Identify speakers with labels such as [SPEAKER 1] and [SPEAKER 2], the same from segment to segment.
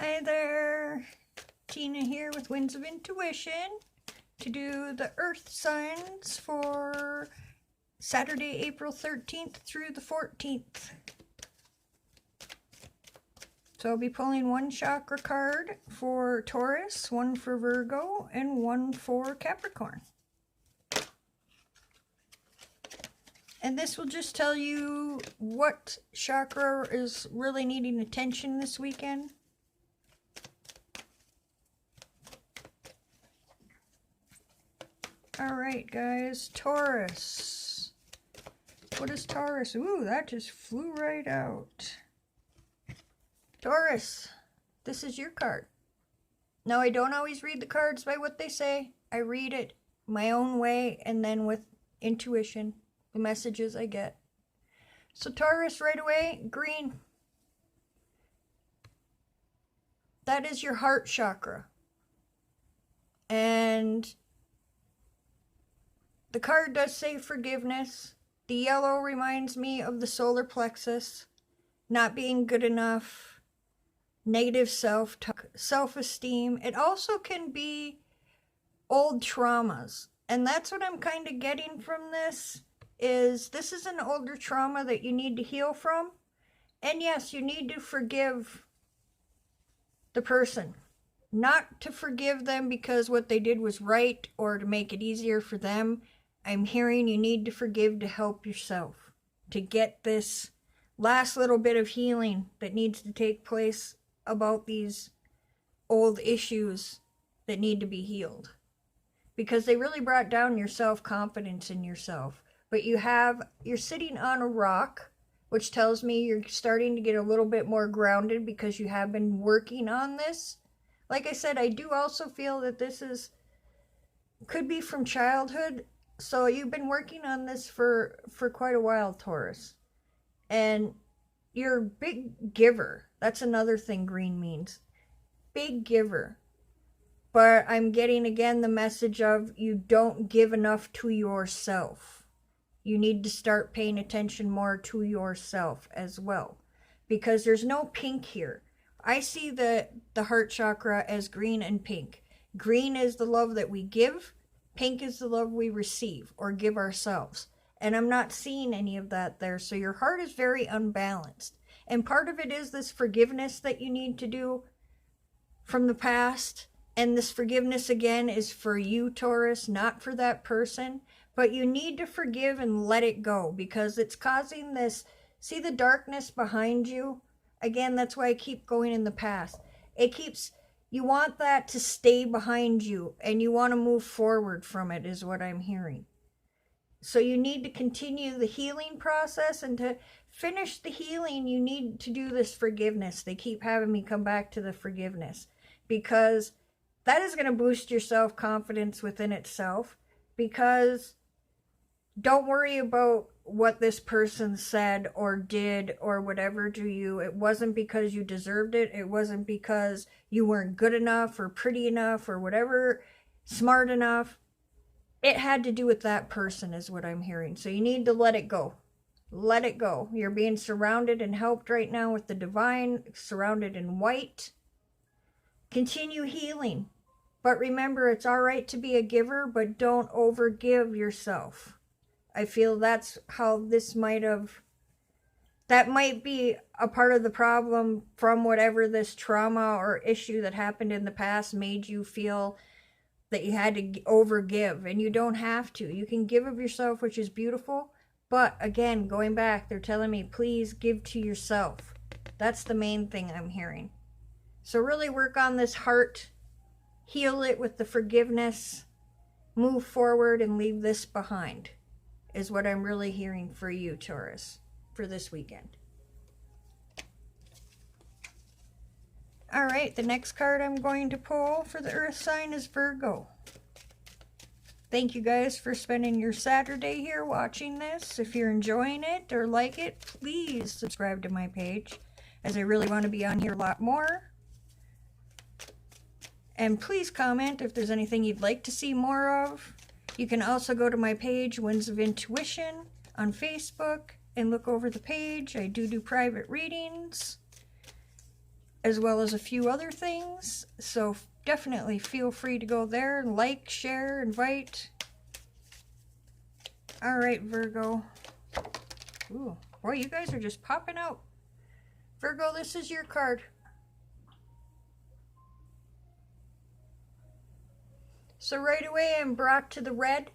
[SPEAKER 1] Hi there, Tina here with Winds of Intuition to do the Earth signs for Saturday, April 13th through the 14th. So I'll be pulling one chakra card for Taurus, one for Virgo, and one for Capricorn. And this will just tell you what chakra is really needing attention this weekend. Alright guys, Taurus. What is Taurus? Ooh, that just flew right out. Taurus, this is your card. Now, I don't always read the cards by what they say. I read it my own way and then with intuition, the messages I get. So Taurus, right away, green. That is your heart chakra. And the card does say forgiveness. The yellow reminds me of the solar plexus, not being good enough, negative self-talk, self-esteem. It also can be old traumas. And that's what I'm kind of getting from this is an older trauma that you need to heal from. And yes, you need to forgive the person. Not to forgive them because what they did was right or to make it easier for them. I'm hearing you need to forgive to help yourself, to get this last little bit of healing that needs to take place about these old issues that need to be healed. Because they really brought down your self-confidence in yourself. But you're sitting on a rock, which tells me you're starting to get a little bit more grounded because you have been working on this. Like I said, I do also feel that this could be from childhood. So you've been working on this for quite a while, Taurus. And you're a big giver. That's another thing green means. Big giver. But I'm getting again the message of you don't give enough to yourself. You need to start paying attention more to yourself as well. Because there's no pink here. I see the heart chakra as green and pink. Green is the love that we give. Pink is the love we receive or give ourselves. And I'm not seeing any of that there. So your heart is very unbalanced. And part of it is this forgiveness that you need to do from the past. And this forgiveness again is for you, Taurus, not for that person. But you need to forgive and let it go because it's causing this. See the darkness behind you? Again, that's why I keep going in the past. You want that to stay behind you and you want to move forward from it is what I'm hearing. So you need to continue the healing process, and to finish the healing, you need to do this forgiveness. They keep having me come back to the forgiveness because that is going to boost your self-confidence within itself. Because don't worry about what this person said or did or whatever to you. It wasn't because you deserved it. It wasn't because you weren't good enough or pretty enough or whatever, smart enough. It had to do with that person is what I'm hearing. So you need to let it go. Let it go. You're being surrounded and helped right now with the divine, surrounded in white. Continue healing. But remember, it's all right to be a giver, but don't overgive yourself. I feel that's how this that might be a part of the problem from whatever this trauma or issue that happened in the past made you feel that you had to overgive. And you don't have to. You can give of yourself, which is beautiful. But again, going back, they're telling me, please give to yourself. That's the main thing I'm hearing. So really work on this heart. Heal it with the forgiveness. Move forward and leave this behind. Is what I'm really hearing for you, Taurus, for this weekend. All right, the next card I'm going to pull for the Earth sign is Virgo. Thank you guys for spending your Saturday here watching this. If you're enjoying it or like it, please subscribe to my page, as I really want to be on here a lot more. And please comment if there's anything you'd like to see more of. You can also go to my page, Winds of Intuition, on Facebook and look over the page. I do private readings. as well as a few other things. So definitely feel free to go there and like, share, invite. All right, Virgo. Ooh, boy, you guys are just popping out. Virgo, this is your card. So right away I'm brought to the red,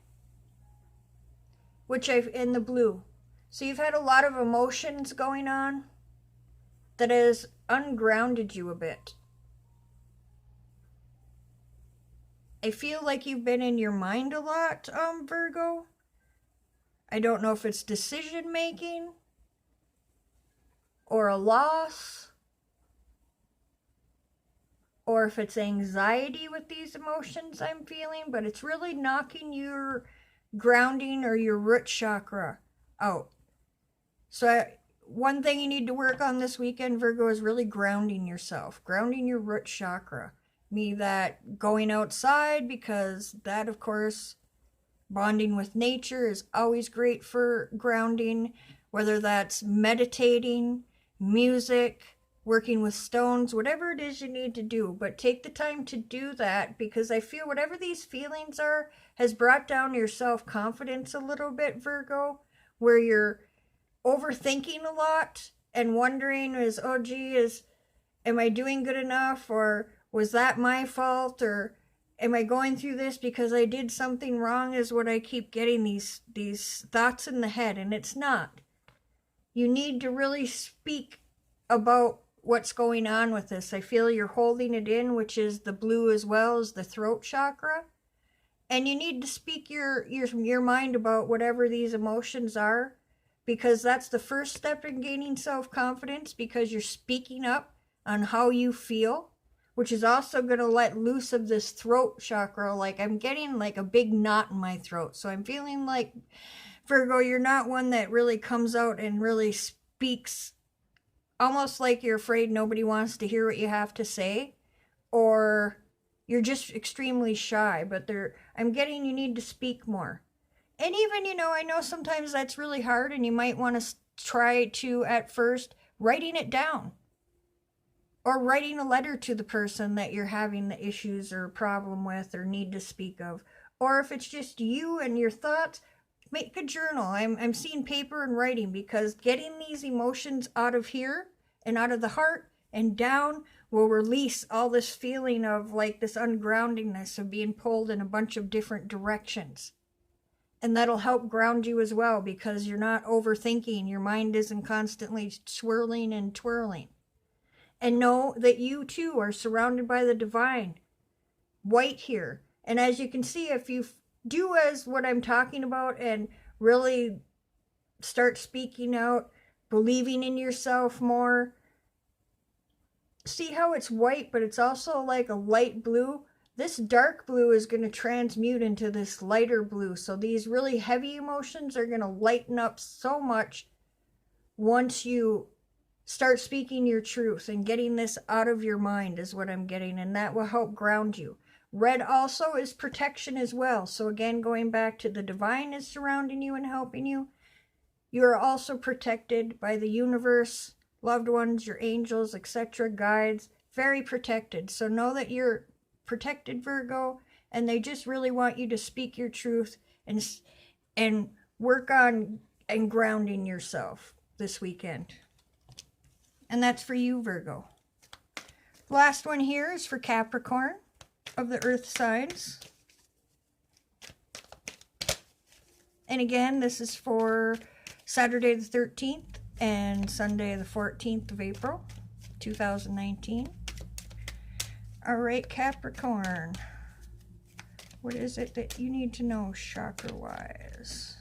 [SPEAKER 1] in the blue. So you've had a lot of emotions going on that has ungrounded you a bit. I feel like you've been in your mind a lot, Virgo. I don't know if it's decision making or a loss, or if it's anxiety with these emotions I'm feeling, but it's really knocking your grounding or your root chakra out. So one thing you need to work on this weekend, Virgo, is really grounding yourself, grounding your root chakra. Me that going outside, because that, of course, bonding with nature is always great for grounding, whether that's meditating, music, working with stones, whatever it is you need to do. But take the time to do that, because I feel whatever these feelings are has brought down your self-confidence a little bit, Virgo, where you're overthinking a lot and wondering oh gee, am I doing good enough, or was that my fault, or am I going through this because I did something wrong, is what I keep getting, these thoughts in the head, and it's not. You need to really speak about what's going on with this. I feel you're holding it in, which is the blue as well as the throat chakra. And you need to speak your mind about whatever these emotions are, because that's the first step in gaining self-confidence, because you're speaking up on how you feel, which is also going to let loose of this throat chakra. Like, I'm getting like a big knot in my throat. So I'm feeling like, Virgo, you're not one that really comes out and really speaks, almost like you're afraid nobody wants to hear what you have to say, or you're just extremely shy. But I'm getting you need to speak more. And even, I know sometimes that's really hard, and you might want to try to, at first, writing it down, or writing a letter to the person that you're having the issues or problem with or need to speak of. Or if it's just you and your thoughts, make a journal. I'm seeing paper and writing, because getting these emotions out of here and out of the heart and down will release all this feeling of like this ungroundingness of being pulled in a bunch of different directions. And that'll help ground you as well, because you're not overthinking. Your mind isn't constantly swirling and twirling. And know that you too are surrounded by the divine, white here. And as you can see, if you do as what I'm talking about and really start speaking out, believing in yourself more, see how it's white, but it's also like a light blue. This dark blue is going to transmute into this lighter blue. So these really heavy emotions are going to lighten up so much once you start speaking your truth and getting this out of your mind, is what I'm getting. And that will help ground you. Red also is protection as well. So again, going back to the divine is surrounding you and helping you. You are also protected by the universe, loved ones, your angels, etc., guides. Very protected. So know that you're protected, Virgo, and they just really want you to speak your truth and work on and grounding yourself this weekend. And that's for you, Virgo. Last one here is for Capricorn of the earth signs. And again, this is for Saturday the 13th and Sunday the 14th of April, 2019. All right, Capricorn. What is it that you need to know chakra-wise?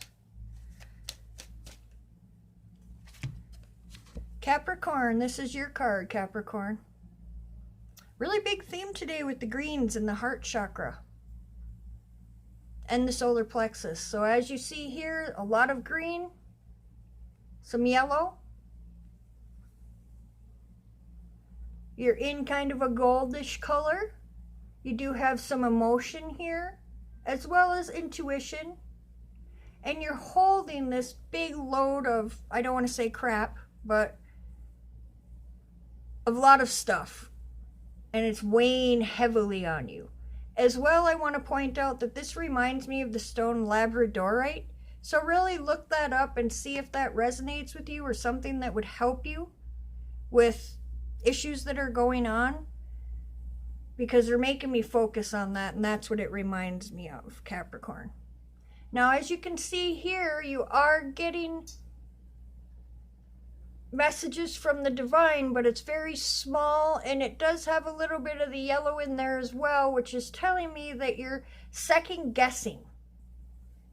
[SPEAKER 1] Capricorn, this is your card, Capricorn. Really big theme today with the greens and the heart chakra and the solar plexus. So as you see here, a lot of green, some yellow. You're in kind of a goldish color. You do have some emotion here, as well as intuition. And you're holding this big load of, I don't want to say crap, but of a lot of stuff, and it's weighing heavily on you. As well, I want to point out that this reminds me of the stone labradorite. So really look that up and see if that resonates with you or something that would help you with issues that are going on, because they're making me focus on that, and that's what it reminds me of, Capricorn. Now, as you can see here, you are getting messages from the divine, but it's very small, and it does have a little bit of the yellow in there as well, which is telling me that you're second guessing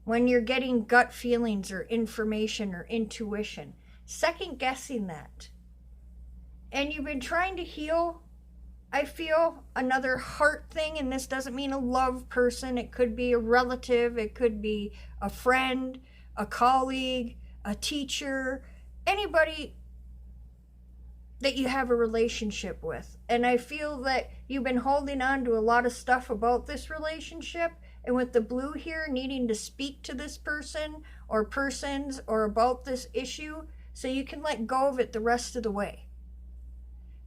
[SPEAKER 1] when you're getting gut feelings or information or intuition. Second guessing that. And you've been trying to heal, I feel, another heart thing, and this doesn't mean a love person. It could be a relative, it could be a friend, a colleague, a teacher, anybody that you have a relationship with. And I feel that you've been holding on to a lot of stuff about this relationship, and with the blue here, needing to speak to this person or persons or about this issue so you can let go of it the rest of the way.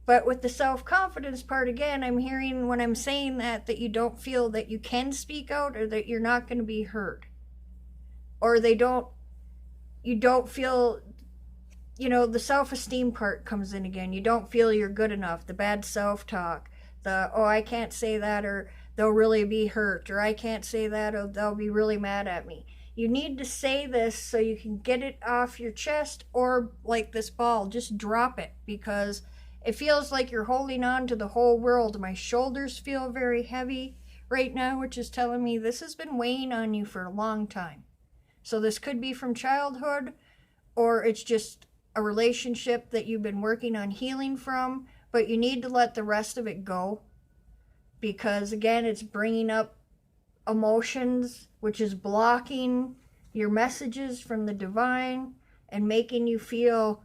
[SPEAKER 1] But with the self-confidence part, again, I'm hearing when I'm saying that you don't feel that you can speak out, or that you're not going to be heard, or you don't feel, the self-esteem part comes in again. You don't feel you're good enough. The bad self-talk, I can't say that, or they'll really be hurt, or I can't say that, or they'll be really mad at me. You need to say this so you can get it off your chest, or like this ball, just drop it, because it feels like you're holding on to the whole world. My shoulders feel very heavy right now, which is telling me this has been weighing on you for a long time. So this could be from childhood, or it's just a relationship that you've been working on healing from, but you need to let the rest of it go, because again, it's bringing up emotions, which is blocking your messages from the divine and making you feel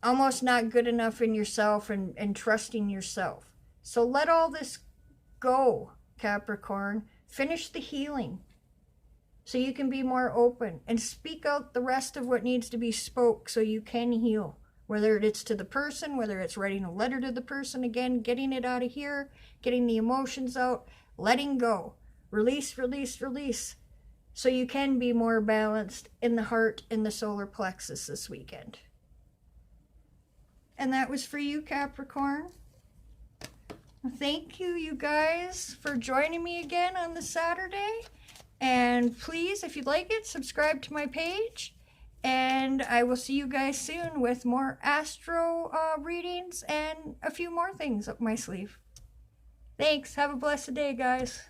[SPEAKER 1] almost not good enough in yourself and trusting yourself. So let all this go, Capricorn. Finish the healing so you can be more open, and speak out the rest of what needs to be spoke so you can heal. Whether it's to the person, whether it's writing a letter to the person, again, getting it out of here, getting the emotions out, letting go. Release, release, release. So you can be more balanced in the heart and the solar plexus this weekend. And that was for you, Capricorn. Thank you, you guys, for joining me again on the Saturday. And please, if you'd like it, subscribe to my page. And I will see you guys soon with more astro readings and a few more things up my sleeve. Thanks. Have a blessed day, guys.